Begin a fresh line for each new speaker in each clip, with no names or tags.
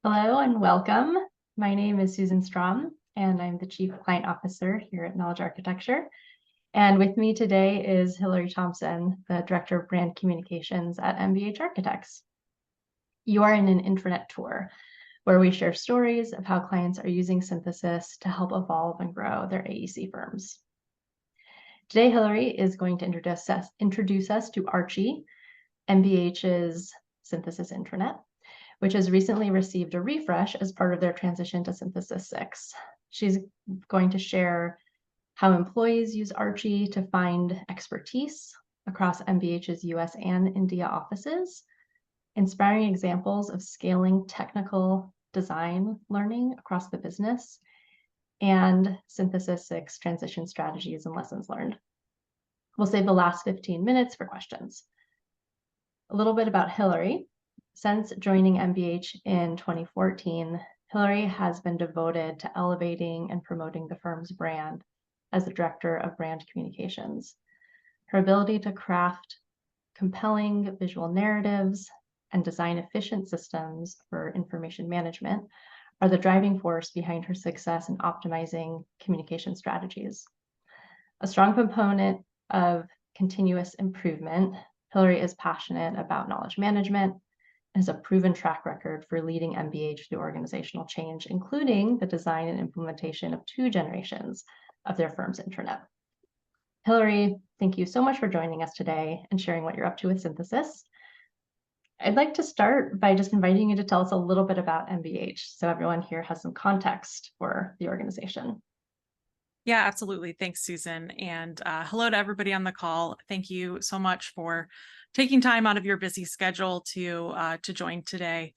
Hello and welcome. My name is Susan Strom, and I'm the Chief Client Officer here at Knowledge Architecture. And with me today is Hillary Thompson, the Director of Brand Communications at MBH Architects. You are in an intranet tour where we share stories of how clients are using synthesis to help evolve and grow their AEC firms. Today, Hillary is going to introduce us to Archie, MBH's synthesis intranet, which has recently received a refresh as part of their transition to Synthesis 6. She's going to share how employees use Archie to find expertise across MBH's US and India offices, inspiring examples of scaling technical design learning across the business, and Synthesis 6 transition strategies and lessons learned. We'll save the last 15 minutes for questions. A little bit about Hillary. Since joining MBH in 2014, Hillary has been devoted to elevating and promoting the firm's brand as the Director of Brand Communications. Her ability to craft compelling visual narratives and design efficient systems for information management are the driving force behind her success in optimizing communication strategies. A strong component of continuous improvement, Hillary is passionate about knowledge management, has a proven track record for leading MBH through organizational change, including the design and implementation of 2 generations of their firm's intranet. Hillary, thank you so much for joining us today and sharing what you're up to with Synthesis. I'd like to start by just inviting you to tell us a little bit about MBH so everyone here has some context for the organization.
Yeah, absolutely. Thanks, Susan. And hello to everybody on the call. Thank you so much for taking time out of your busy schedule to join today.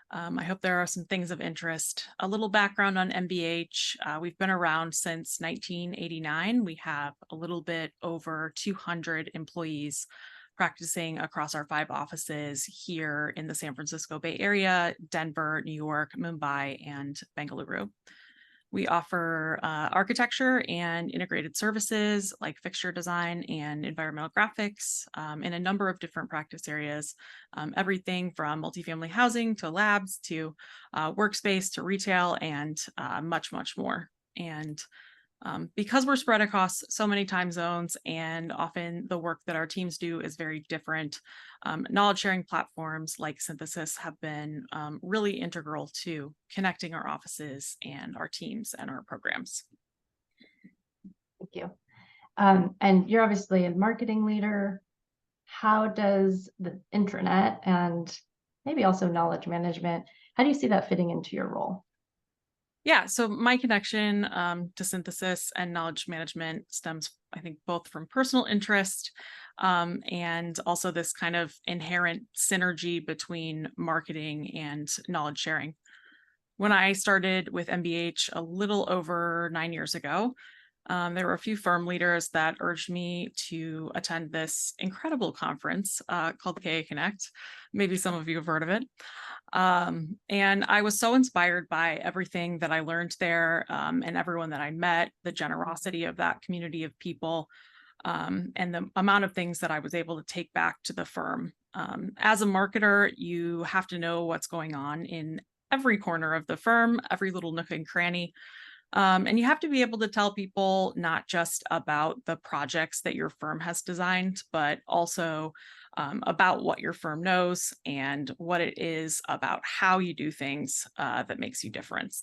I hope there are some things of interest. A little background on MBH. We've been around since 1989. We have a little bit over 200 employees practicing across our 5 offices here in the San Francisco Bay Area, Denver, New York, Mumbai, and Bengaluru. We offer architecture and integrated services like fixture design and environmental graphics in a number of different practice areas, everything from multifamily housing to labs to workspace to retail and much, much more. And because we're spread across so many time zones and often the work that our teams do is very different, knowledge sharing platforms like Synthesis have been really integral to connecting our offices and our teams and our programs.
Thank you. And you're obviously a marketing leader. How does the intranet and maybe also knowledge management, how do you see that fitting into your role?
Yeah, so my connection to synthesis and knowledge management stems, I think, both from personal interest and also this kind of inherent synergy between marketing and knowledge sharing. When I started with MBH a little over 9 years ago, there were a few firm leaders that urged me to attend this incredible conference called the KA Connect. Maybe some of you have heard of it. And I was so inspired by everything that I learned there and everyone that I met, the generosity of that community of people, and the amount of things that I was able to take back to the firm. As a marketer, you have to know what's going on in every corner of the firm, every little nook and cranny. And you have to be able to tell people not just about the projects that your firm has designed, but also about what your firm knows and what it is about how you do things that makes you different.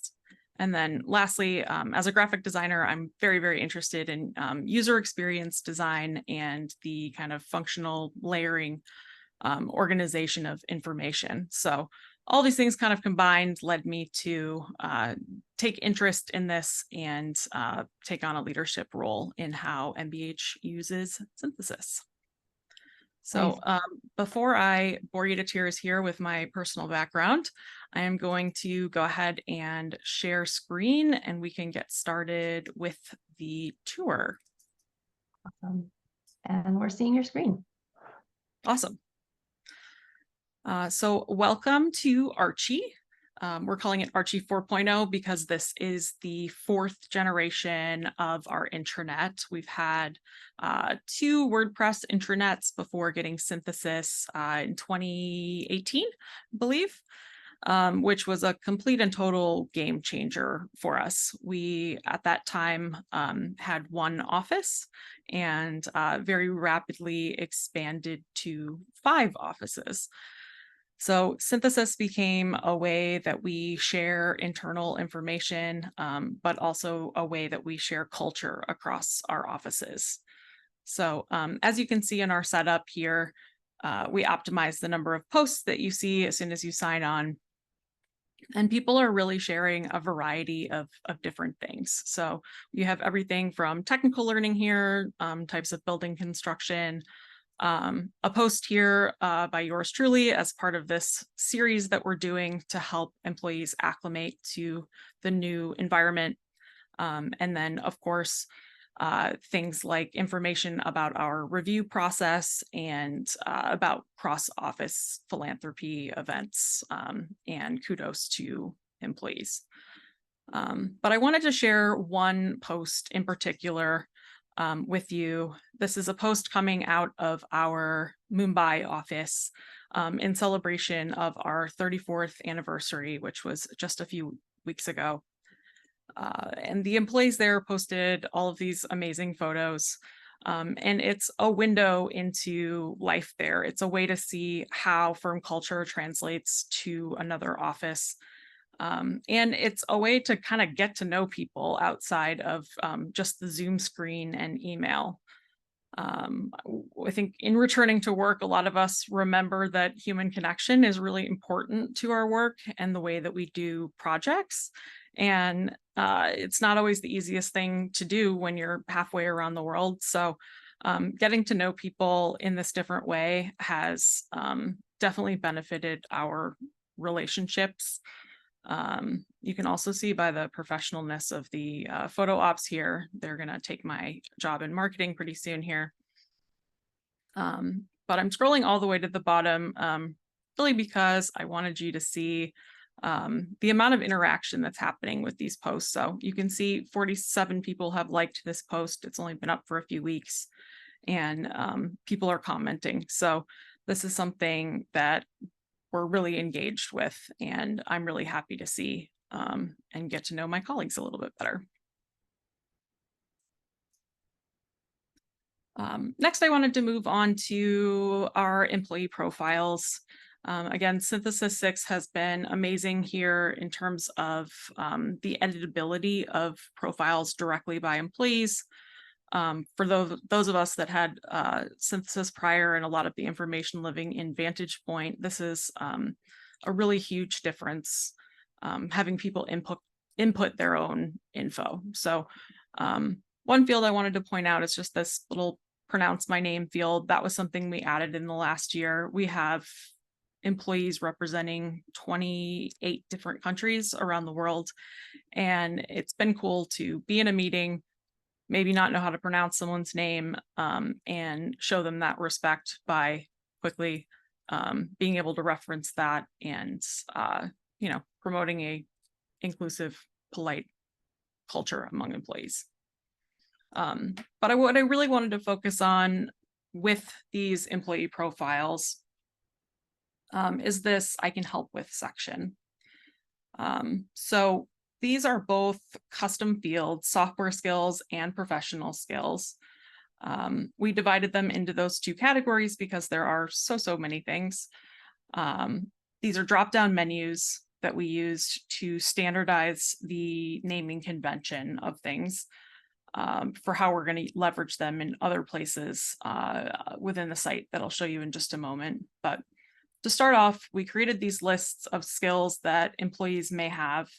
And then lastly, as a graphic designer, I'm very, very interested in user experience design and the kind of functional layering organization of information. So all these things kind of combined led me to take interest in this and take on a leadership role in how MBH uses synthesis. So before I bore you to tears here with my personal background, I am going to go ahead and share screen and we can get started with the tour.
Awesome. And we're seeing your screen.
Awesome. So welcome to Archie. We're calling it Archie 4.0 because this is the 4th generation of our intranet. We've had 2 WordPress intranets before getting synthesis in 2018, I believe. which was a complete and total game changer for us. We, at that time, had one office and very rapidly expanded to 5 offices. So synthesis became a way that we share internal information, but also a way that we share culture across our offices. So as you can see in our setup here, we optimize the number of posts that you see as soon as you sign on. And people are really sharing a variety of different things. So you have everything from technical learning here, types of building construction, a post here by yours truly as part of this series that we're doing to help employees acclimate to the new environment. And then, of course, things like information about our review process and about cross-office philanthropy events, and kudos to employees. But I wanted to share one post in particular with you. This is a post coming out of our Mumbai office in celebration of our 34th anniversary, which was just a few weeks ago. And the employees there posted all of these amazing photos. And it's a window into life there. It's a way to see how firm culture translates to another office. And it's a way to kind of get to know people outside of just the Zoom screen and email. I think in returning to work, a lot of us remember that human connection is really important to our work and the way that we do projects. And it's not always the easiest thing to do when you're halfway around the world. So getting to know people in this different way has definitely benefited our relationships. You can also see by the professionalness of the photo ops here, they're going to take my job in marketing pretty soon here. But I'm scrolling all the way to the bottom, really because I wanted you to see the amount of interaction that's happening with these posts. So you can see 47 people have liked this post. It's only been up for a few weeks, and people are commenting. So this is something that we're really engaged with, and I'm really happy to see and get to know my colleagues a little bit better. Next, I wanted to move on to our employee profiles. Again, Synthesis 6 has been amazing here in terms of the editability of profiles directly by employees. For those of us that had Synthesis prior and a lot of the information living in Vantage Point, this is a really huge difference, having people input their own info. So one field I wanted to point out is just this little pronounce my name field. That was something we added in the last year. We have employees representing 28 different countries around the world. And it's been cool to be in a meeting, maybe not know how to pronounce someone's name, and show them that respect by quickly being able to reference that and, promoting a inclusive, polite culture among employees. But what I really wanted to focus on with these employee profiles is this I can help with section. So these are both custom fields, software skills and professional skills. We divided them into those two categories because there are so many things. These are drop-down menus that we used to standardize the naming convention of things for how we're going to leverage them in other places within the site that I'll show you in just a moment. But to start off, we created these lists of skills that employees may have.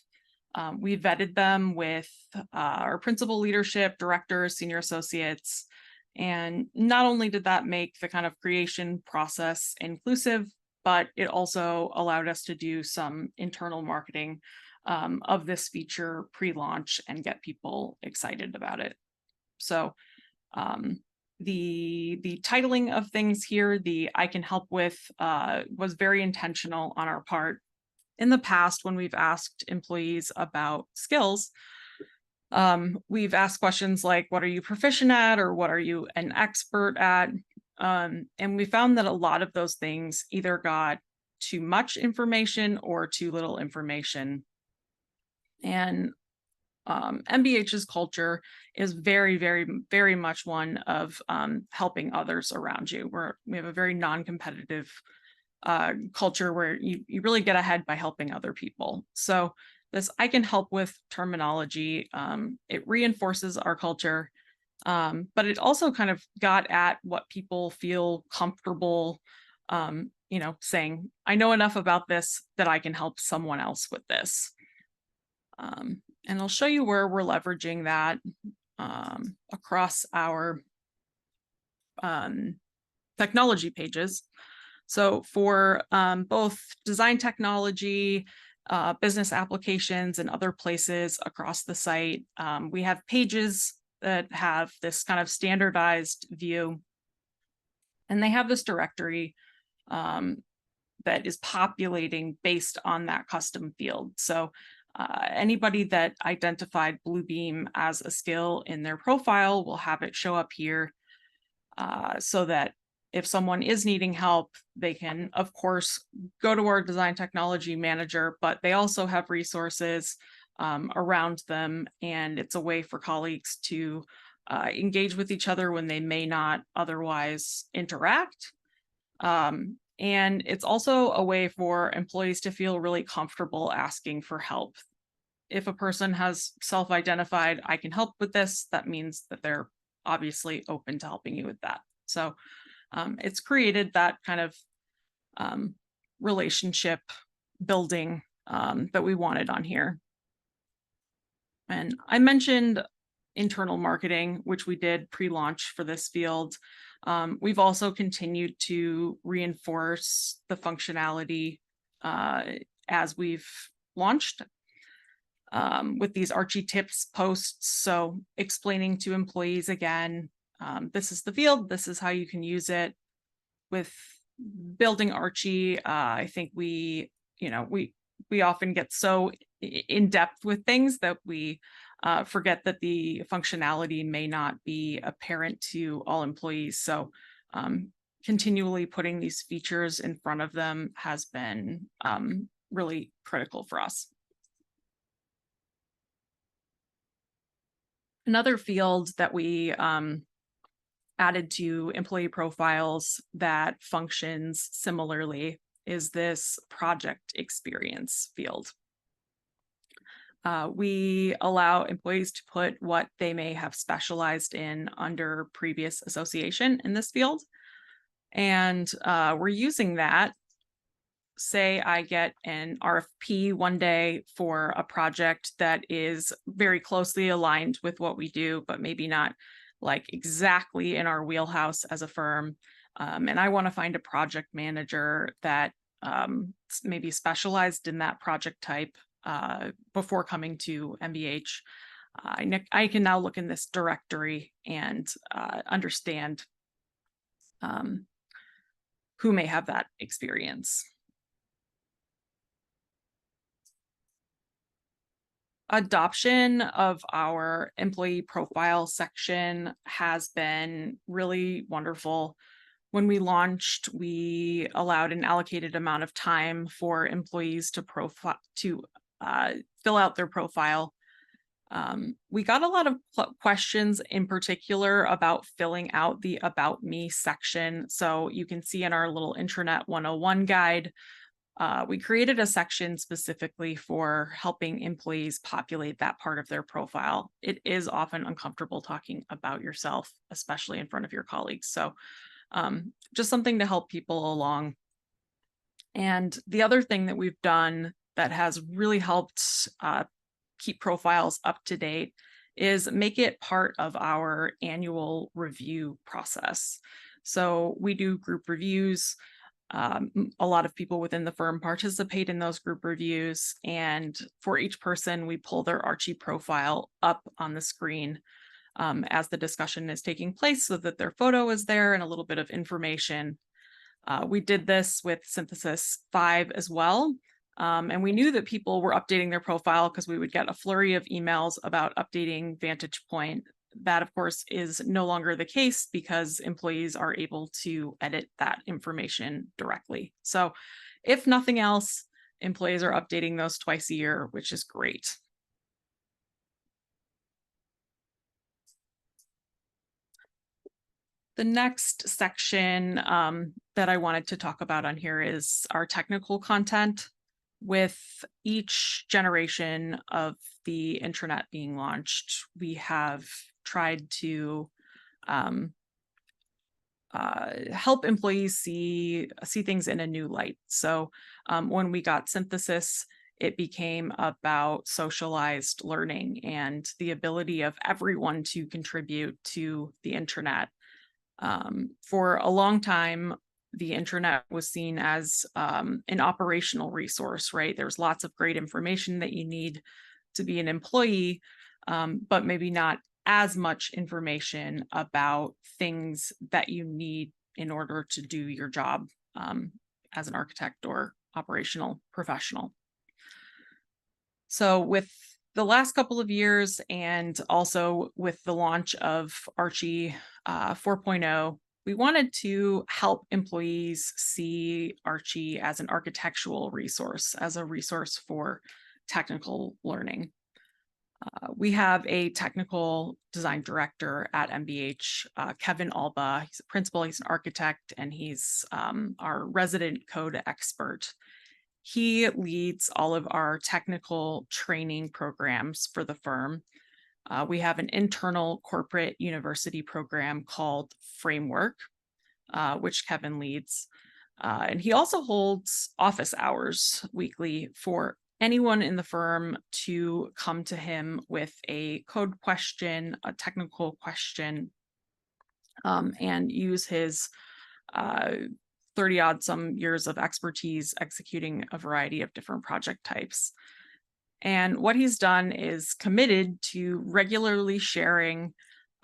We vetted them with our principal leadership, directors, senior associates. And not only did that make the kind of creation process inclusive, but it also allowed us to do some internal marketing of this feature pre-launch and get people excited about it. So the titling of things here, the I can help with, was very intentional on our part. In the past, when we've asked employees about skills, we've asked questions like, what are you proficient at? Or what are you an expert at? And we found that a lot of those things either got too much information or too little information. And MBH's culture is very, very, very much one of helping others around you. We have a very non-competitive culture where you really get ahead by helping other people. So this I can help with terminology. It reinforces our culture, but it also kind of got at what people feel comfortable, saying, I know enough about this that I can help someone else with this. And I'll show you where we're leveraging that across our technology pages. So for both design technology, business applications, and other places across the site, we have pages that have this kind of standardized view. And they have this directory that is populating based on that custom field. So anybody that identified Bluebeam as a skill in their profile will have it show up here so that if someone is needing help, they can, of course, go to our design technology manager, but they also have resources around them. And it's a way for colleagues to engage with each other when they may not otherwise interact. And it's also a way for employees to feel really comfortable asking for help. If a person has self-identified, I can help with this, that means that they're obviously open to helping you with that. So it's created that kind of relationship building that we wanted on here. And I mentioned internal marketing, which we did pre-launch for this field. We've also continued to reinforce the functionality as we've launched with these ArchieTips posts. So explaining to employees again, this is the field, this is how you can use it. With building Archie, I think we often get so in depth with things that we forget that the functionality may not be apparent to all employees. So continually putting these features in front of them has been really critical for us. Another field that we added to employee profiles that functions similarly is this project experience field. We allow employees to put what they may have specialized in under previous association in this field. And we're using that. Say I get an RFP one day for a project that is very closely aligned with what we do, but maybe not like exactly in our wheelhouse as a firm. And I want to find a project manager that maybe specialized in that project type before coming to MBH. I can now look in this directory and understand who may have that experience. Adoption of our employee profile section has been really wonderful. When we launched, we allowed an allocated amount of time for employees to fill out their profile. We got a lot of questions in particular about filling out the About Me section. So you can see in our little Intranet 101 guide, we created a section specifically for helping employees populate that part of their profile. It is often uncomfortable talking about yourself, especially in front of your colleagues. So just something to help people along. And the other thing that we've done that has really helped keep profiles up to date is make it part of our annual review process. So we do group reviews. A lot of people within the firm participate in those group reviews, and for each person, we pull their Archie profile up on the screen as the discussion is taking place so that their photo is there and a little bit of information. We did this with Synthesis 5 as well, and we knew that people were updating their profile because we would get a flurry of emails about updating Vantage Point. That, of course, is no longer the case because employees are able to edit that information directly. So if nothing else, employees are updating those twice a year, which is great. The next section that I wanted to talk about on here is our technical content. With each generation of the intranet being launched, we have tried to help employees see things in a new light. So when we got Synthesis, it became about socialized learning and the ability of everyone to contribute to the intranet. For a long time, the intranet was seen as an operational resource, right? There's lots of great information that you need to be an employee, but maybe not as much information about things that you need in order to do your job as an architect or operational professional. So with the last couple of years, and also with the launch of Archie 4.0, we wanted to help employees see Archie as an architectural resource, as a resource for technical learning. We have a technical design director at MBH, Kevin Alba. He's a principal, he's an architect, and he's our resident code expert. He leads all of our technical training programs for the firm. We have an internal corporate university program called Framework, which Kevin leads. And he also holds office hours weekly for anyone in the firm to come to him with a code question, a technical question, and use his 30-odd some years of expertise executing a variety of different project types. And what he's done is committed to regularly sharing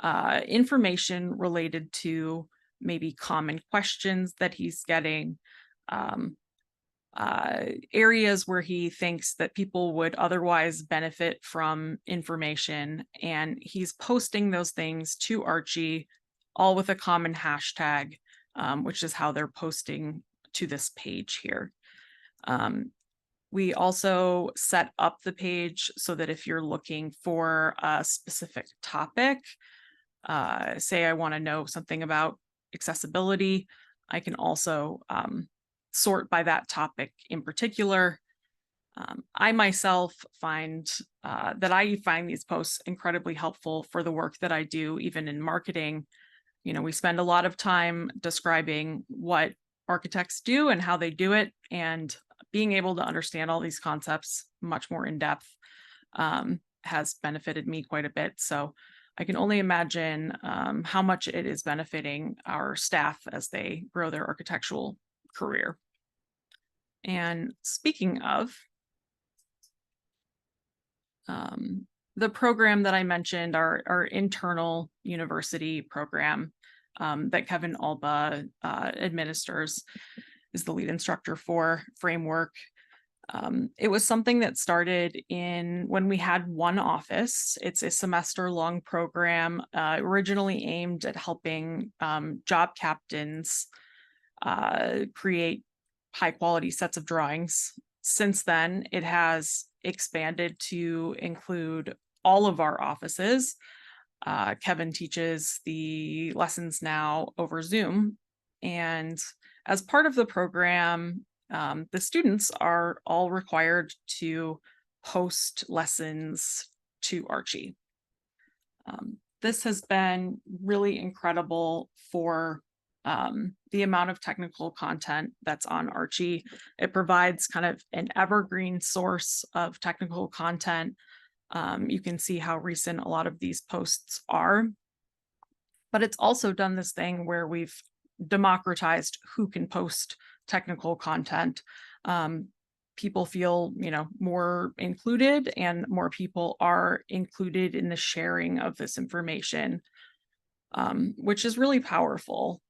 information related to maybe common questions that he's getting, areas where he thinks that people would otherwise benefit from information. And he's posting those things to Archie, all with a common hashtag, which is how they're posting to this page here. We also set up the page so that if you're looking for a specific topic, say I want to know something about accessibility, I can also sort by that topic in particular. I myself find that I find these posts incredibly helpful for the work that I do, even in marketing. You know, we spend a lot of time describing what architects do and how they do it, and being able to understand all these concepts much more in depth has benefited me quite a bit. So I can only imagine how much it is benefiting our staff as they grow their architectural career. And speaking of, the program that I mentioned, our internal university program that Kevin Alba administers, is the lead instructor for Framework. It was something that started when we had one office. It's a semester-long program, originally aimed at helping job captains create high-quality sets of drawings. Since then, it has expanded to include all of our offices. Kevin teaches the lessons now over Zoom, and as part of the program, the students are all required to post lessons to Archie. This has been really incredible for the amount of technical content that's on Archie. It provides kind of an evergreen source of technical content. You can see how recent a lot of these posts are, but it's also done this thing where we've democratized who can post technical content. People feel, more included, and more people are included in the sharing of this information, which is really powerful.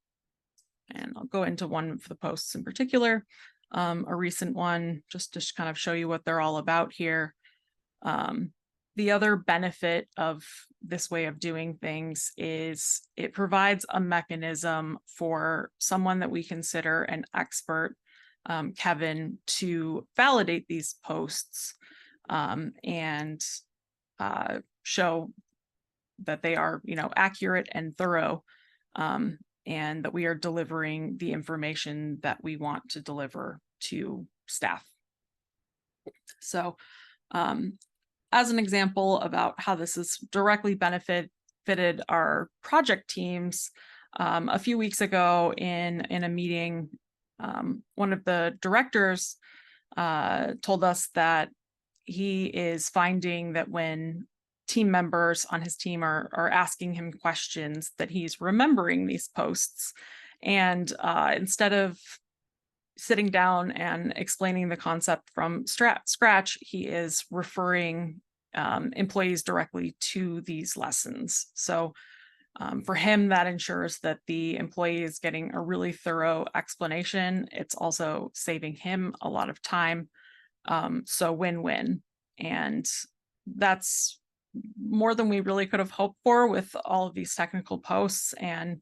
And I'll go into one of the posts in particular, a recent one, just to kind of show you what they're all about here. The other benefit of this way of doing things is it provides a mechanism for someone that we consider an expert Kevin to validate these posts and show that they are, accurate and thorough, and that we are delivering the information that we want to deliver to staff. So, as an example about how this has directly benefited our project teams, a few weeks ago in a meeting, one of the directors told us that he is finding that when team members on his team are asking him questions, that he's remembering these posts. And instead of sitting down and explaining the concept from scratch, he is referring employees directly to these lessons. So for him, that ensures that the employee is getting a really thorough explanation. It's also saving him a lot of time. So win-win. And that's more than we really could have hoped for with all of these technical posts, and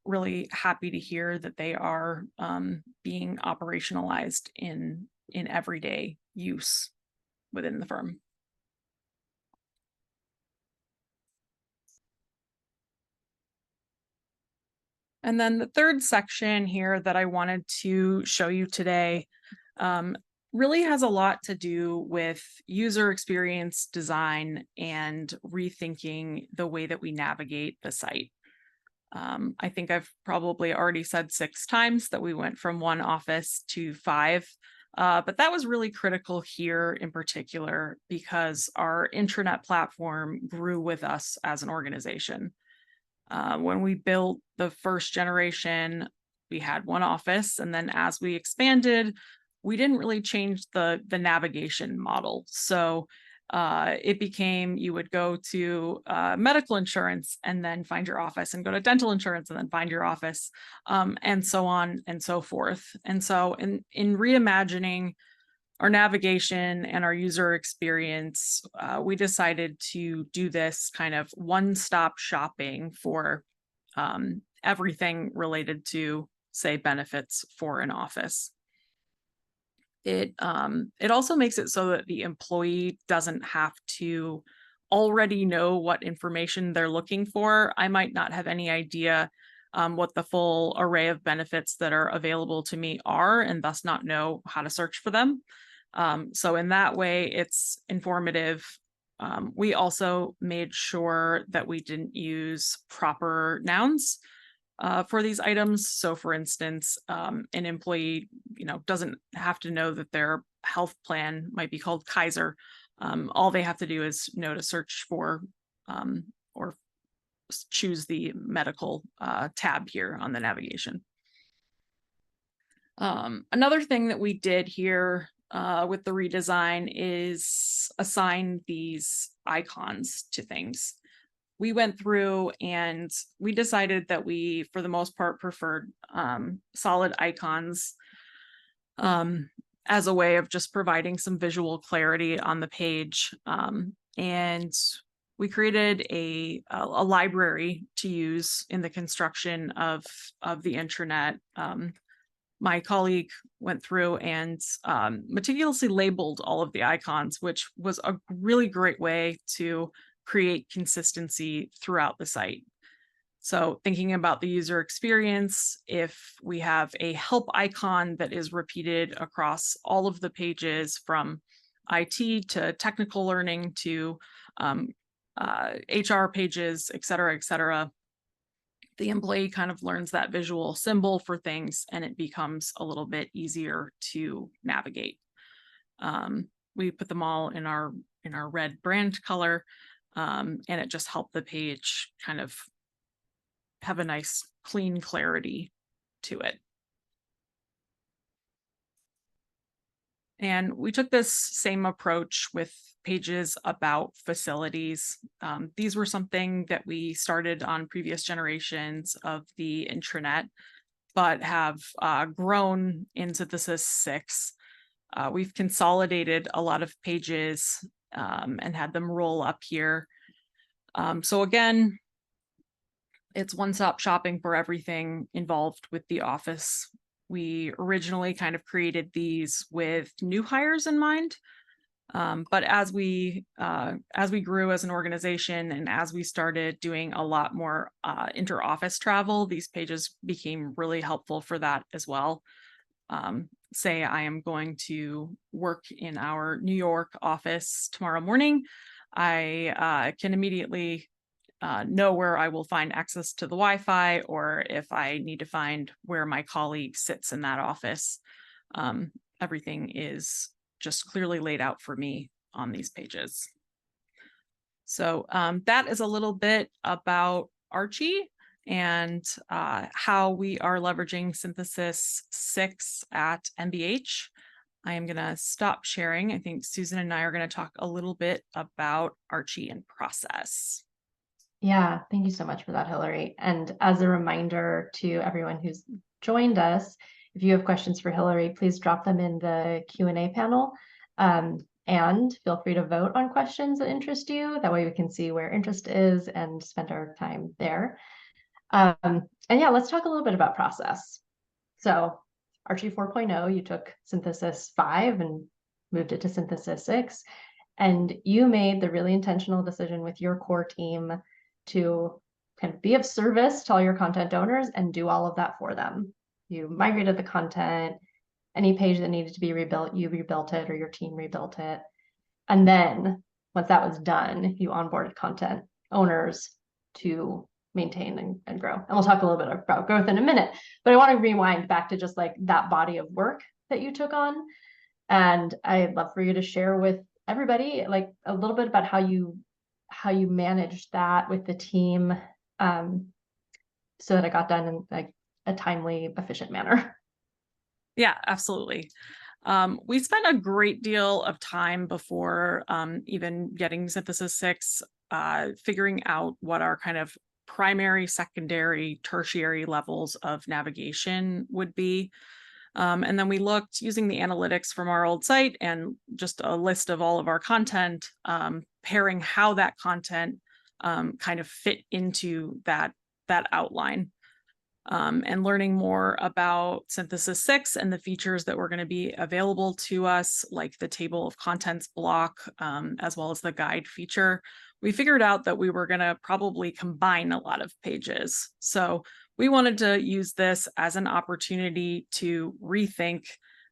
really happy to hear that they are being operationalized in everyday use within the firm. And then the third section here that I wanted to show you today really has a lot to do with user experience design and rethinking the way that we navigate the site. I think I've probably already said 6 times that we went from 1 office to 5, but that was really critical here in particular because our intranet platform grew with us as an organization. When we built the first generation, we had 1 office, and then as we expanded, we didn't really change the navigation model. So it became, you would go to medical insurance and then find your office, and go to dental insurance and then find your office, and so on and so forth. And so in reimagining our navigation and our user experience, we decided to do this kind of one-stop shopping for everything related to, say, benefits for an office. It also makes it so that the employee doesn't have to already know what information they're looking for. I might not have any idea what the full array of benefits that are available to me are, and thus not know how to search for them. So in that way, it's informative. We also made sure that we didn't use proper nouns for these items. So for instance, an employee, doesn't have to know that their health plan might be called Kaiser. All they have to do is know to search for or choose the medical tab here on the navigation. Another thing that we did here with the redesign is assign these icons to things. We went through and we decided that we, for the most part, preferred solid icons as a way of just providing some visual clarity on the page. And we created a library to use in the construction of the intranet. My colleague went through and meticulously labeled all of the icons, which was a really great way to create consistency throughout the site. So thinking about the user experience, if we have a help icon that is repeated across all of the pages from IT to technical learning to HR pages, et cetera, the employee kind of learns that visual symbol for things, and it becomes a little bit easier to navigate. We put them all in our red brand color, and it just helped the page kind of have a nice clean clarity to it. And we took this same approach with pages about facilities. These were something that we started on previous generations of the intranet, but have grown in Synthesis 6. We've consolidated a lot of pages and had them roll up here. So again, it's one-stop shopping for everything involved with the office We originally kind of created these with new hires in mind. But as we grew as an organization and as we started doing a lot more inter-office travel, these pages became really helpful for that as well. Say I am going to work in our New York office tomorrow morning, I can immediately know where I will find access to the Wi-Fi, or if I need to find where my colleague sits in that office. Everything is just clearly laid out for me on these pages. So that is a little bit about Archie and how we are leveraging Synthesis 6 at MBH. I am going to stop sharing. I think Susan and I are going to talk a little bit about Archie and process.
Yeah, thank you so much for that, Hillary. And as a reminder to everyone who's joined us, if you have questions for Hillary, please drop them in the Q&A panel. And feel free to vote on questions that interest you. That way we can see where interest is and spend our time there. And yeah, let's talk a little bit about process. So Archie 4.0, you took Synthesis 5 and moved it to Synthesis 6. And you made the really intentional decision with your core team to kind of be of service to all your content owners and do all of that for them. You migrated the content, any page that needed to be rebuilt, you rebuilt it or your team rebuilt it. And then once that was done, you onboarded content owners to maintain and grow. And we'll talk a little bit about growth in a minute, but I want to rewind back to just like that body of work that you took on. And I'd love for you to share with everybody like a little bit about how you managed that with the team, so that it got done in like a timely, efficient manner.
Yeah, absolutely. We spent a great deal of time before even getting Synthesis 6, figuring out what our kind of primary, secondary, tertiary levels of navigation would be. And then we looked using the analytics from our old site and just a list of all of our content, pairing how that content kind of fit into that outline. And learning more about Synthesis 6 and the features that were going to be available to us, like the table of contents block, as well as the guide feature. We figured out that we were going to probably combine a lot of pages. So we wanted to use this as an opportunity to rethink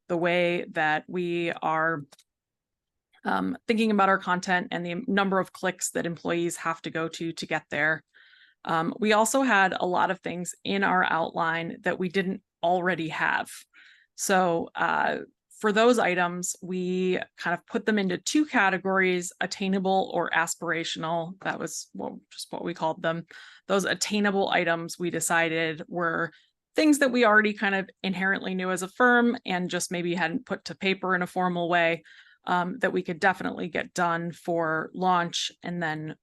the way that we are thinking about our content and the number of clicks that employees have to go to get there. We also had a lot of things in our outline that we didn't already have. So for those items, we kind of put them into two categories, attainable or aspirational. That was just what we called them. Those attainable items we decided were things that we already kind of inherently knew as a firm and just maybe hadn't put to paper in a formal way, that we could definitely get done for launch, and then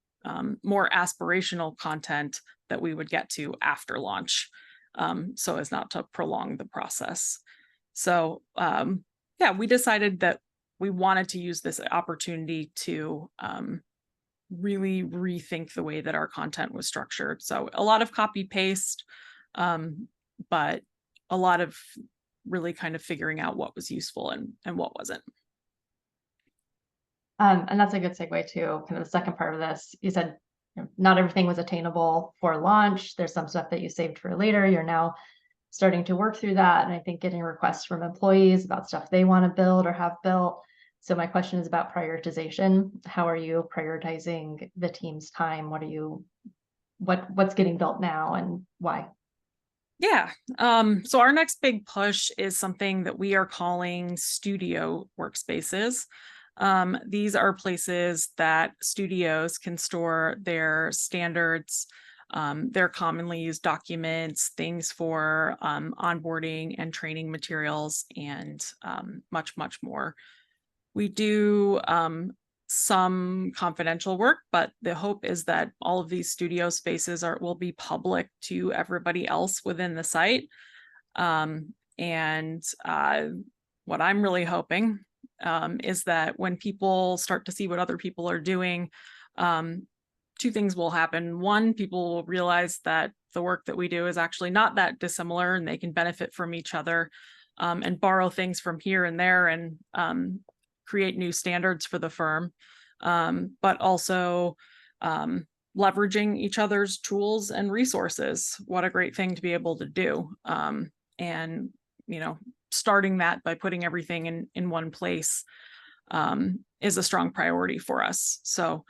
more aspirational content that we would get to after launch, so as not to prolong the process. So yeah, we decided that we wanted to use this opportunity to really rethink the way that our content was structured. So a lot of copy paste, but a lot of really kind of figuring out what was useful and what wasn't.
And that's a good segue to kind of the second part of this. You said not everything was attainable for launch. There's some stuff that you saved for later. You're now starting to work through that. And I think getting requests from employees about stuff they want to build or have built. So my question is about prioritization. How are you prioritizing the team's time? What's getting built now and why?
Yeah. So our next big push is something that we are calling studio workspaces. These are places that studios can store their standards, their commonly used documents, things for onboarding and training materials, and much, much more. We do some confidential work, but the hope is that all of these studio spaces will be public to everybody else within the site. And what I'm really hoping is that when people start to see what other people are doing, two things will happen. One, people will realize that the work that we do is actually not that dissimilar, and they can benefit from each other, and borrow things from here and there, and create new standards for the firm, but also leveraging each other's tools and resources. What a great thing to be able to do. And, starting that by putting everything in one place is a strong priority for us. So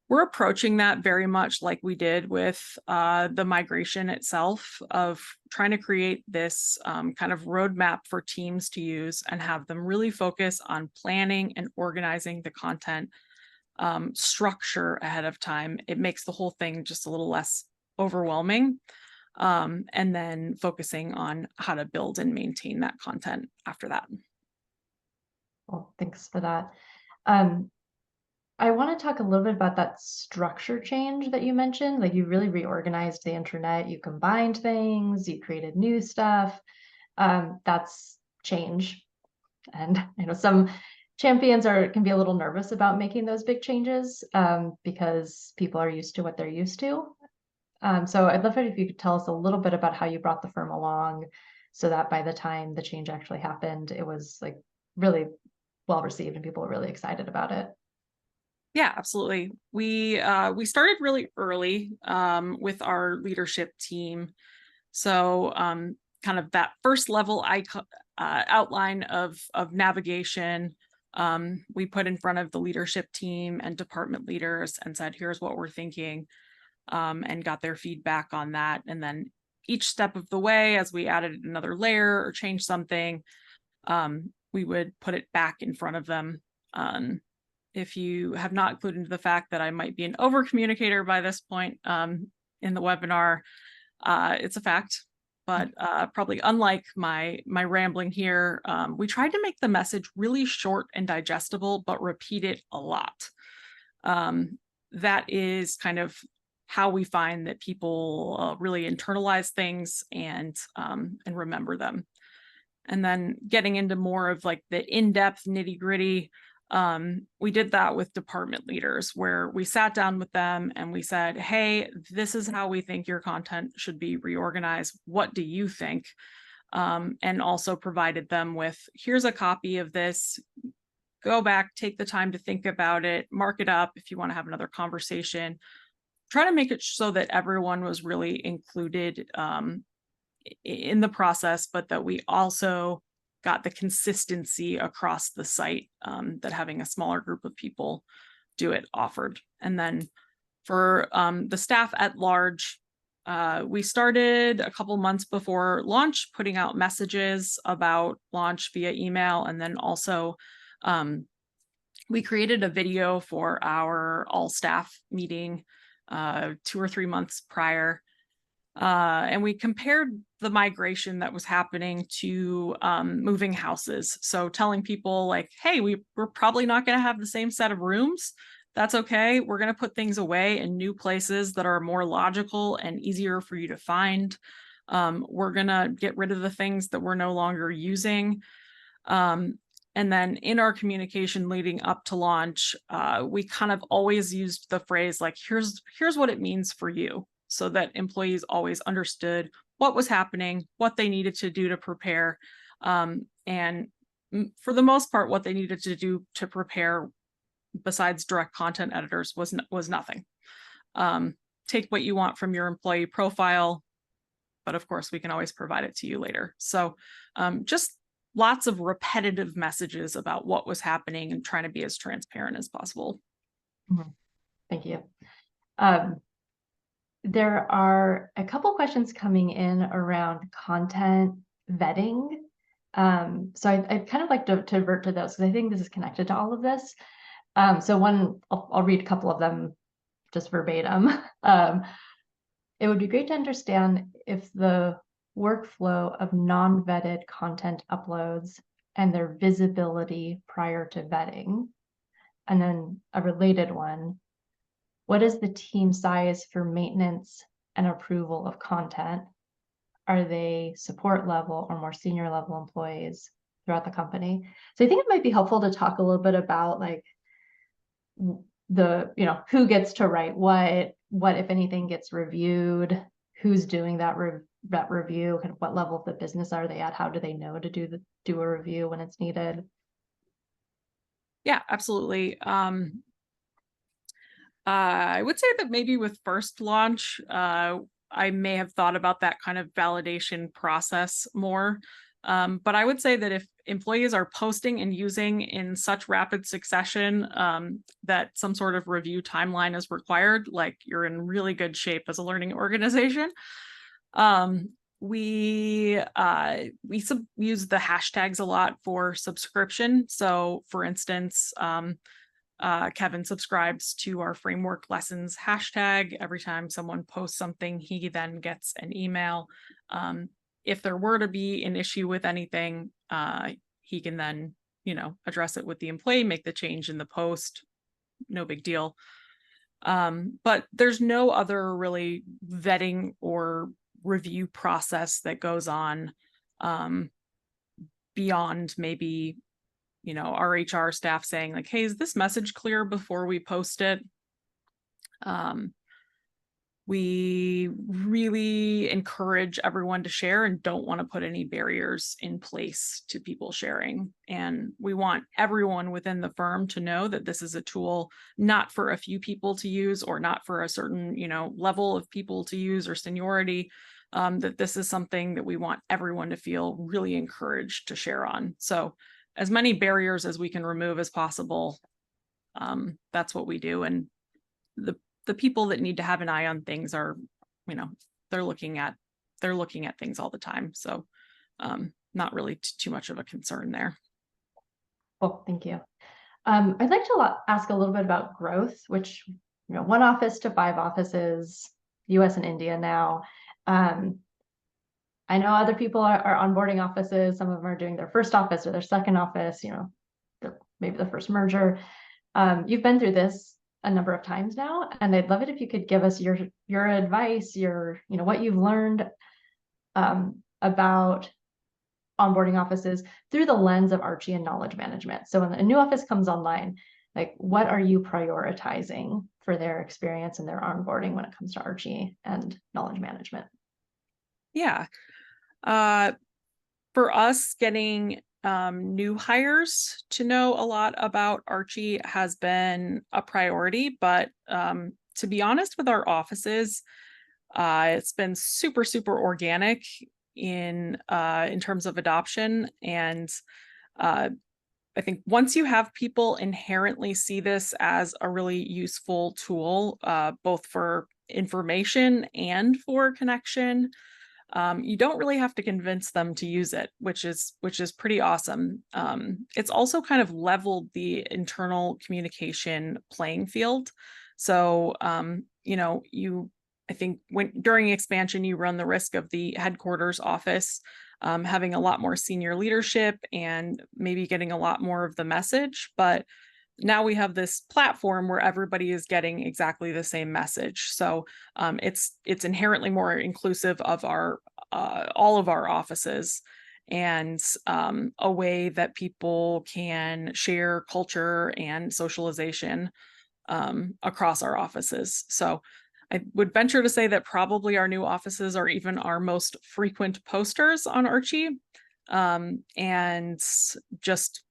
we're approaching that very much like we did with the migration itself, of trying to create this kind of roadmap for teams to use and have them really focus on planning and organizing the content structure ahead of time. It makes the whole thing just a little less overwhelming. And then focusing on how to build and maintain that content after that.
Well, thanks for that. I want to talk a little bit about that structure change that you mentioned. Like, you really reorganized the intranet, you combined things, you created new stuff. That's change. And I know some champions can be a little nervous about making those big changes because people are used to what they're used to. So I'd love it if you could tell us a little bit about how you brought the firm along so that by the time the change actually happened, it was like really well received and people were really excited about it.
Yeah, absolutely. We started really early with our leadership team. So kind of that first level outline of navigation, we put in front of the leadership team and department leaders and said, here's what we're thinking, and got their feedback on that. And then each step of the way, as we added another layer or changed something, we would put it back in front of them. If you have not clued into the fact that I might be an over communicator by this point in the webinar, it's a fact, but probably unlike my rambling here, we tried to make the message really short and digestible, but repeat it a lot. That is kind of how we find that people really internalize things and remember them. And then getting into more of like the in-depth nitty-gritty, we did that with department leaders, where we sat down with them and we said, hey, this is how we think your content should be reorganized. What do you think? And also provided them with, here's a copy of this. Go back, take the time to think about it, mark it up if you want to have another conversation. Try to make it so that everyone was really included in the process, but that we also got the consistency across the site that having a smaller group of people do it offered. And then for the staff at large, we started a couple months before launch, putting out messages about launch via email. And then also we created a video for our all staff meeting 2 or 3 months prior. And we compared the migration that was happening to moving houses. So telling people like, hey, we're probably not going to have the same set of rooms. That's okay. We're going to put things away in new places that are more logical and easier for you to find. We're going to get rid of the things that we're no longer using. And then in our communication leading up to launch, we kind of always used the phrase like, here's what it means for you, so that employees always understood what was happening, what they needed to do to prepare. And for the most part, what they needed to do to prepare, besides direct content editors, was nothing. Take what you want from your employee profile, but of course we can always provide it to you later. So just lots of repetitive messages about what was happening and trying to be as transparent as possible.
Mm-hmm. Thank you. There are a couple questions coming in around content vetting. So I'd kind of like to revert to those, because I think this is connected to all of this. So one, I'll read a couple of them just verbatim. It would be great to understand if the workflow of non-vetted content uploads and their visibility prior to vetting. And then a related one, what is the team size for maintenance and approval of content? Are they support level or more senior level employees throughout the company? So I think it might be helpful to talk a little bit about like the, who gets to write what if anything gets reviewed, who's doing that review, kind of what level of the business are they at? How do they know to do a review when it's needed?
Yeah, absolutely. I would say that maybe with first launch, I may have thought about that kind of validation process more. But I would say that if employees are posting and using in such rapid succession that some sort of review timeline is required, like you're in really good shape as a learning organization. We use the hashtags a lot for subscription. So for instance, Kevin subscribes to our framework lessons hashtag. Every time someone posts something, he then gets an email. If there were to be an issue with anything, he can then, address it with the employee, make the change in the post. No big deal. But there's no other really vetting or review process that goes on beyond maybe our HR staff saying like, hey, is this message clear before we post it? We really encourage everyone to share and don't want to put any barriers in place to people sharing. And we want everyone within the firm to know that this is a tool not for a few people to use or not for a certain, level of people to use or seniority, that this is something that we want everyone to feel really encouraged to share on. So as many barriers as we can remove as possible, that's what we do. And the people that need to have an eye on things are, they're looking at things all the time. So not really too much of a concern there.
Well, thank you. I'd like to ask a little bit about growth, which, 1 office to 5 offices, US and India now. I know other people are onboarding offices. Some of them are doing their first office or their second office, maybe the first merger. You've been through this a number of times now, and I'd love it if you could give us your advice, what you've learned about onboarding offices through the lens of Archie and knowledge management. So when a new office comes online, like what are you prioritizing for their experience and their onboarding when it comes to Archie and knowledge management?
Yeah. For us, getting new hires to know a lot about Archie has been a priority, but to be honest with our offices, it's been super, super organic in terms of adoption. And I think once you have people inherently see this as a really useful tool, both for information and for connection, you don't really have to convince them to use it, which is pretty awesome. It's also kind of leveled the internal communication playing field. So, I think during expansion, you run the risk of the headquarters office having a lot more senior leadership and maybe getting a lot more of the message. But now we have this platform where everybody is getting exactly the same message. So it's inherently more inclusive of our all of our offices, and a way that people can share culture and socialization across our offices. So I would venture to say that probably our new offices are even our most frequent posters on Archie. And just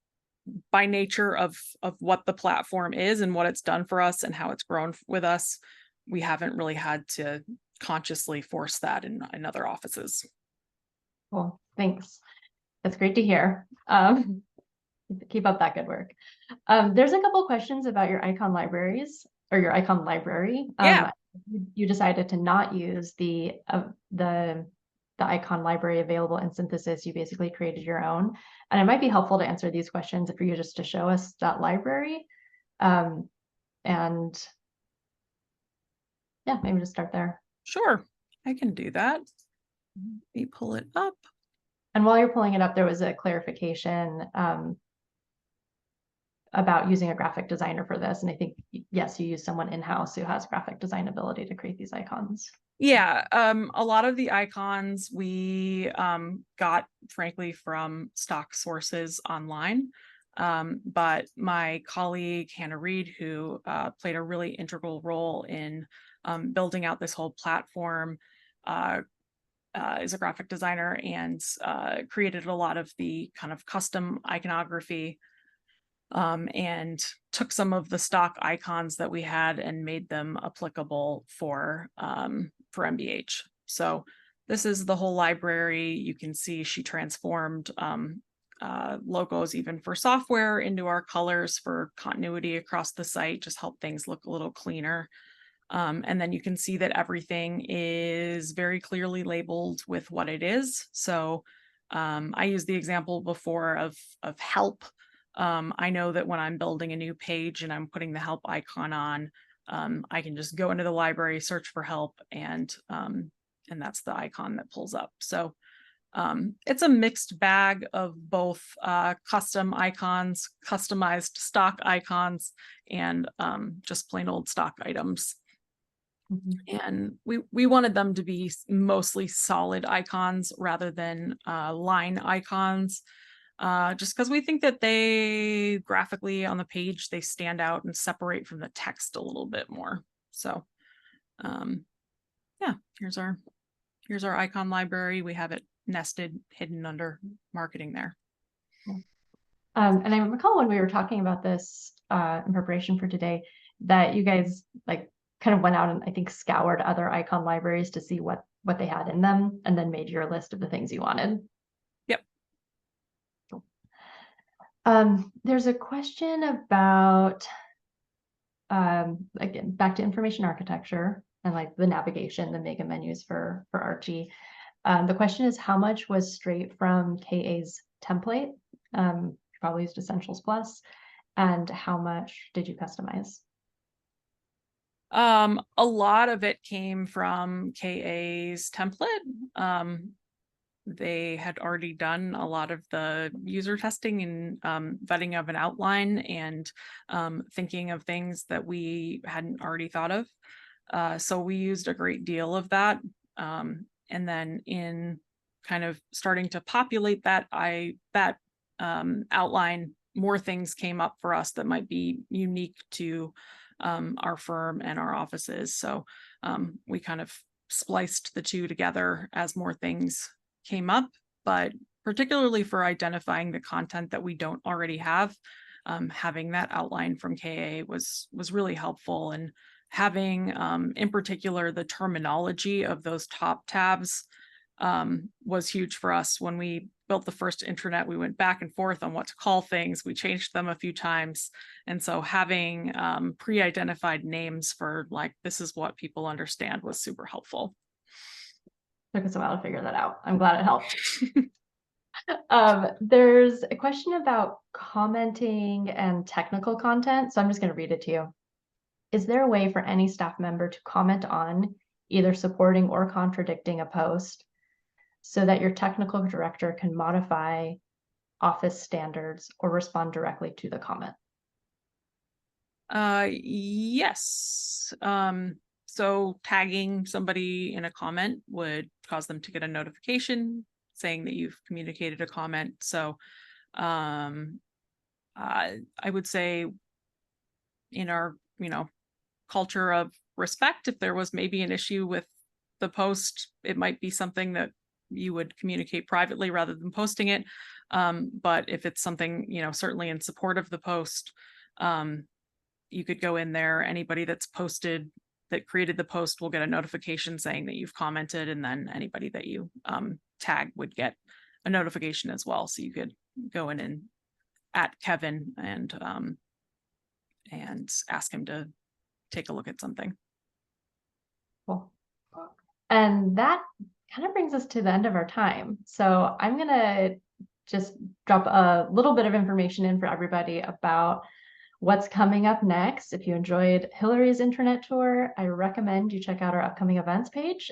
by nature of what the platform is and what it's done for us and how it's grown with us, we haven't really had to consciously force that in other offices.
Well, thanks. That's great to hear. Keep up that good work. There's a couple questions about your icon libraries or your icon library.
Yeah.
You decided to not use the icon library available in Synthesis. You basically created your own, and it might be helpful to answer these questions for you just to show us that library. And yeah, maybe just start there.
Sure, I can do that. Let me pull it up.
And while you're pulling it up, there was a clarification about using a graphic designer for this. And I think, yes, you use someone in-house who has graphic design ability to create these icons.
Yeah, a lot of the icons we got, frankly, from stock sources online. But my colleague, Hannah Reed, who played a really integral role in building out this whole platform, is a graphic designer and created a lot of the kind of custom iconography, and took some of the stock icons that we had and made them applicable for MBH. So this is the whole library. You can see she transformed logos even for software into our colors for continuity across the site, just help things look a little cleaner. And then you can see that everything is very clearly labeled with what it is. So I used the example before of help. I know that when I'm building a new page and I'm putting the help icon on, I can just go into the library, search for help, and that's the icon that pulls up. So it's a mixed bag of both custom icons, customized stock icons, and just plain old stock items. And we wanted them to be mostly solid icons rather than line icons, just because we think that they graphically on the page, they stand out and separate from the text a little bit more. So yeah, here's our icon library. We have it nested, hidden under marketing there.
And I recall when we were talking about this in preparation for today, that you guys like kind of went out and I think scoured other icon libraries to see what they had in them, and then made your list of the things you wanted.
Yep.
Cool. There's a question about again, back to information architecture and like the navigation, the mega menus for Archie. The question is, how much was straight from KA's template? Probably used Essentials Plus, and how much did you customize?
A lot of it came from KA's template. They had already done a lot of the user testing and vetting of an outline and thinking of things that we hadn't already thought of. So we used a great deal of that. And then in kind of starting to populate that outline, more things came up for us that might be unique to our firm and our offices. So we kind of spliced the two together as more things came up, but particularly for identifying the content that we don't already have, having that outline from KA was really helpful. And having in particular the terminology of those top tabs was huge for us. When we built the first intranet, we went back and forth on what to call things. We changed them a few times. And so having pre-identified names for like, this is what people understand was super helpful.
Took us a while to figure that out. I'm glad it helped. There's a question about commenting and technical content. So I'm just going to read it to you. Is there a way for any staff member to comment on either supporting or contradicting a post so that your technical director can modify office standards or respond directly to the comment?
Yes. So tagging somebody in a comment would cause them to get a notification saying that you've communicated a comment. So I would say in our, culture of respect, if there was maybe an issue with the post, it might be something that you would communicate privately rather than posting it. But if it's something, certainly in support of the post, you could go in there. Anybody that's posted, that created the post, will get a notification saying that you've commented, and then anybody that you tag would get a notification as well. So you could go in and at Kevin and ask him to take a look at something.
Cool. And that kind of brings us to the end of our time. So I'm going to just drop a little bit of information in for everybody about what's coming up next. If you enjoyed Hillary's Intranet Tour, I recommend you check out our upcoming events page.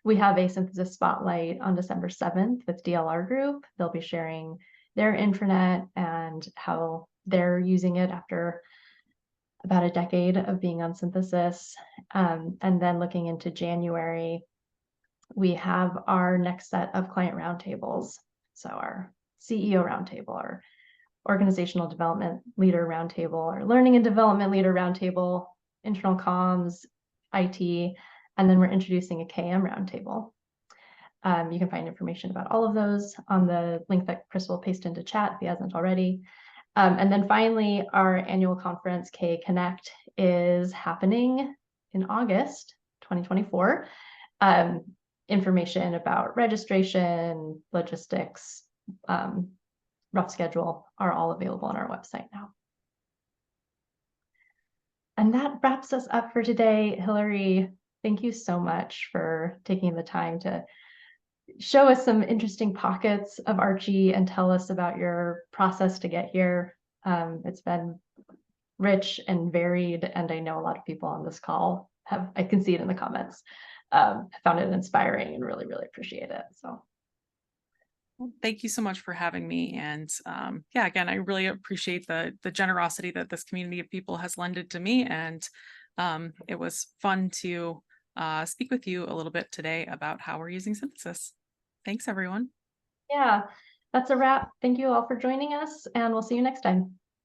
We have a synthesis spotlight on December 7th with DLR Group. They'll be sharing their intranet and how they're using it after about a decade of being on synthesis. And then looking into January, we have our next set of client roundtables. So our CEO roundtable, our organizational development leader roundtable, our learning and development leader roundtable, internal comms, IT, And then we're introducing a KM roundtable. You can find information about all of those on the link that Chris will paste into chat if he hasn't already. And then finally, our annual conference, K Connect, is happening in August 2024. Information about registration, logistics, rough schedule are all available on our website now. And that wraps us up for today. Hillary, thank you so much for taking the time to show us some interesting pockets of Archie and tell us about your process to get here. It's been rich and varied, and I know a lot of people on this call I can see it in the comments, found it inspiring and really, really appreciate it. So
thank you so much for having me. And yeah, again, I really appreciate the generosity that this community of people has lended to me. And it was fun to speak with you a little bit today about how we're using synthesis. Thanks, everyone.
Yeah, that's a wrap. Thank you all for joining us, and we'll see you next time.